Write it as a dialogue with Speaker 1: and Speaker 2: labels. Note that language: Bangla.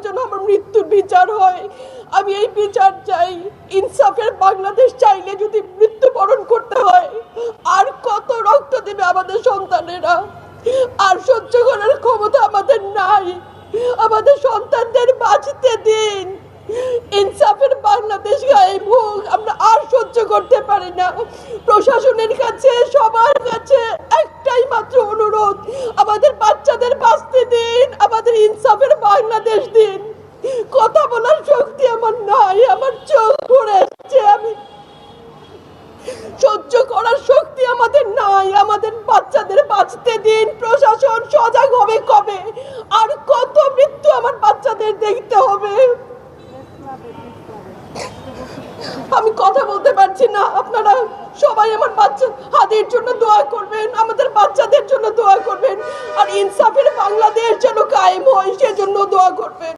Speaker 1: যেন আমার মৃত্যুর বিচার হয়। আমি এই বিচার চাই। ইনসাফের বাংলাদেশ চাইলে যদি মৃত্যুবরণ করতে হয়, আর কত রক্ত দেবে আমাদের সন্তানেরা? আর সহ্য করার ক্ষমতা আমাদের নাই। আমাদের সন্তানদের বাঁচতে দিন। ইনসাফের বাংলাদেশ গায়েব হোক। আমরা আর সহ্য করতে পারি না। প্রশাসনের কাছে, সবার কাছে একটাই মাত্র অনুরোধ, আমাদের বাচ্চাদের বাঁচতে দিন, আমাদের ইনসাফের বাংলাদেশ দিন। কথা বলার শক্তি আমার নাই, আমার চোখ পড়ে আসছে, আমি সহ্য করার শক্তি আমাদের নাই। আমাদের বাচ্চাদের বাঁচতে দিন। প্রশাসন সজাগ হবে কবে? আর কত মৃত্যু আমার বাচ্চাদের দেখতে হবে? আমি কথা বলতে পারছি না। আপনারা সবাই আমার বাচ্চা হাদির জন্য দোয়া করবেন, আমাদের বাচ্চাদের জন্য দোয়া করবেন, আর ইনসাফের বাংলাদেশ যেন কায়েম হয় সেজন্য দোয়া করবেন।